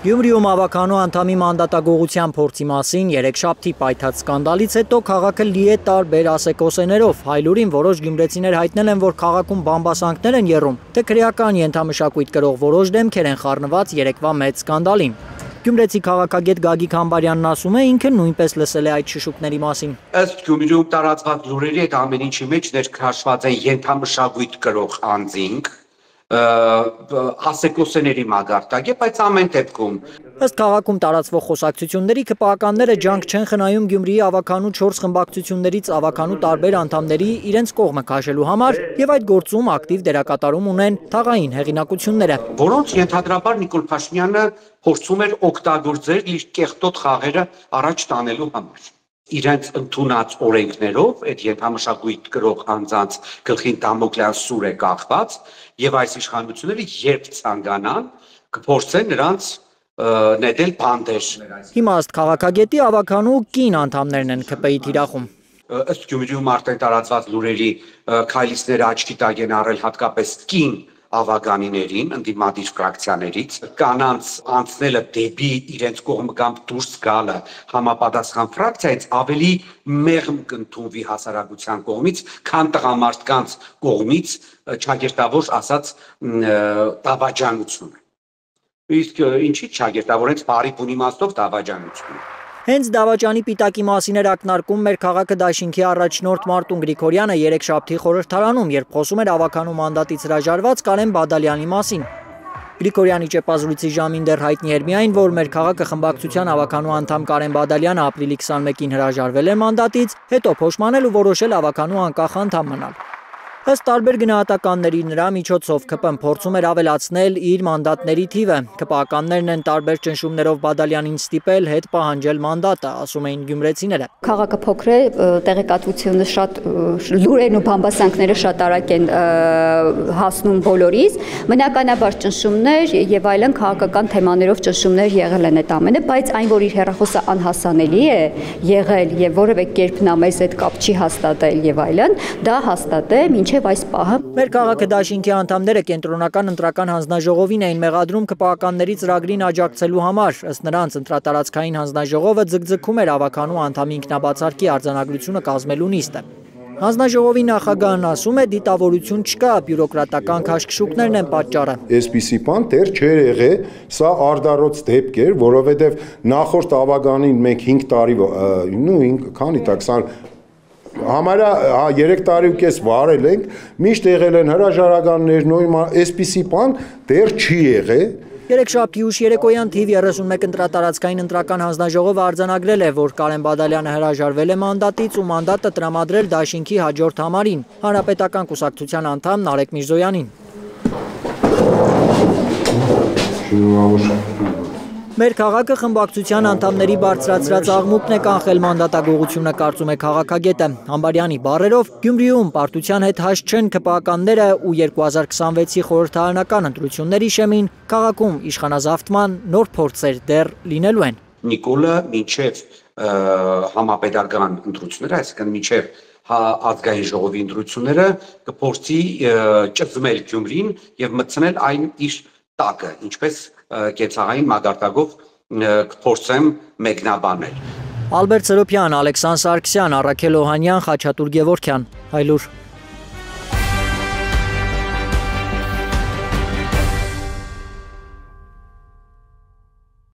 Գյումրիում ավականու անդամի մանդատագողության փորձի մասին երեքշաբթի պայթած սկանդալից հետո քաղաքը լի է տարբեր ասեկոսեներով։ Հայլուրին որոշ գյումրեցիներ հայտնել են, որ քաղաքում բամբասանքներ են եռում, թե քրեական ենթամշակույթ կրող որոշ դեմքեր են խառնված երեկվա մեծ սկանդալին։ Գյումրեցի քաղաքագետ Գագիկ Համբարյանն ասում է, ինքը նույնպես լսել է այդ շշուկների մասին։ Ըստ Գյումրիում տարածված լուրերի այդ ամենի մեջ ներքաշված են ենթամշակույթ կրող անձինք, ասեկոսեների մագարտակ է, բայց ամեն դեպքում ըստ քաղաքում տարածվող խոսակցությունների ԿՊԱ-ականները ջանք չեն խնայում Գյումրիի ավականու 4 խմբակցություններից ավականու տարբեր անդամների իրենց կողմը քաշելու համար եւ այդ գործում ակտիվ դերակատարում ունեն թաղային հեղինակությունները, որոնց ենթադրաբար Նիկոլ Փաշինյանը փորձում էր օգտագործել իր կեղտոտ խաղերը առաջ տանելու համար։ Իրենց ընդունած օրենքներով այդ ենթամշակույթ կրող անձանց գլխին դամոկլեան սուր է կախված եւ այս իշխանությունները երբ ցանկանան կփորձեն նրանց նետել բանդեր։ Հիմա ըստ քաղաքագետի ավականու կին անդամներն են ԿՊ-ի թիրախում։ Ըստ Գյումրիում արդեն տարածված լուրերի քայլիցները աչքի տակ են առել հատկապես կին ավականիներին, ընդդիմադիր ֆրակցիաներից, կանանց անցնելը դեպի իրենց կողմը կամ դուրս գալը համապատասխան ֆրակցիայից ավելի մեղմ կընդունվի հասարակության կողմից, քան տղամարդկանց կողմից ճակերտավոր ասած դավաճանությունը։ Իսկ ինչի ճակերտավոր են բարի բուն իմաստով դավաճանությունը։ Հենց դավաճանի պիտակի մասին էր ակնարկում մեր քաղաքը դաշինքի առաջնորդ Մարտուն Գրիգորյանը երեքշաբթի խորհրդարանում, երբ խոսում էր ավականու մանդատից հրաժարված Կարեն Բադալյանի մասին։ Գրիգորյանի ճեպազրույցի ժամին դեռ հայտնի էր միայն, որ մեր քաղաքը խմբակցության ավականու անդամ Կարեն Բադալյանը ապրիլի 21-ին հրաժարվել է մանդատից, հետո փոշմանել ու որոշել ավականու անկախ անդամ մնալ։ Ըստ տարբեր գնահատականների նրա միջոցով ԿՊ-ն փորձում էր ավելացնել իր մանդատների թիվը։ ԿՊԱ-ականներն են տարբեր ճնշումներով Բադալյանին ստիպել հետ պահանջել մանդատը, ասում էին գյումրեցիները։ Քաղաքը փոքր է, տեղեկատվությունը շատ լուրերն ու բամբասանքները շատ արագ են հասնում բոլորիս, բնականաբար ճնշումներ եւ այլն քաղաքական թեմաներով ճնշումներ եղել են այդ ամենը, բայց այն, որ իր հեռախոսը անհասանելի է եղել եւ որևէ կերպ նա մեզ այդ կապ չի հաստատել եւ այլն, դա հաստատ է մինչեւ այս պահը։ Մեր քաղաքը դաշինքի անդամները կենտրոնական ընտրական հանձնաժողովին էին մեղադրում ԿՊԱ-ականների ծրագրին աջակցելու համար։ Ըստ նրանց ընտրատարածքային հանձնաժողովը ձգձգում էր ավականու անդամի ինքնաբացարկի արձանագրությունը կազմելու նիստը։ Հանձնաժողովի նախագահն ասում է, դիտավորություն չկա, բյուրոկրատական քաշքշուկներն են պատճառը։ Այսպիսի բան դեռ չէր եղել, սա արդարոց դեպք էր, որովհետև նախորդ ավականին մենք 5 տարի, քանի տակ, համարյա 3 տարի ու կես վարել ենք, միշտ եղել են հրաժարականներ, այսպիսի բան դեռ չի եղել։ Երեքշաբթի ուշ երեկոյան թիվ 31 ընտրատարածքային ընտրական հանձնաժողովը արձանագրել է, որ Կարեն Բադալյանը հրաժարվել է մանդատից ու մանդատը տրամադրել դաշինքի հաջորդ համարին, Հանրապետական կուսակցության անդամ Նարեկ Միրզոյանին։ Մեր քաղաքը խմբակցության անդամների բարձրացրած աղմուկն է կանխել մանդատագողությունը, կարծում է քաղաքագետը։ Համբարյանի բառերով Գյումրիում պարտության հետ հաշտ չեն ԿՊԱ-ականները ու 2026-ի խորհրդարանական ընտրությունների շեմին քաղաքում իշխանազավթման նոր փորձեր դեռ լինելու են։ Նիկոլը մինչև համապետական ընտրությունները, այսինքն մինչև ազգային ժողովի ընտրությունները կփորձի ճզմել Գյումրին եւ մտցնել այն իր տակը, ինչպես կեցաղային մագարտակով կփորձեմ մեկնաբանել։ Ալբերտ Սրոփյան, Ալեքսան Սարգսյան, Առաքել Օհանյան, Խաչատուր Գևորգյան, Հայլուր։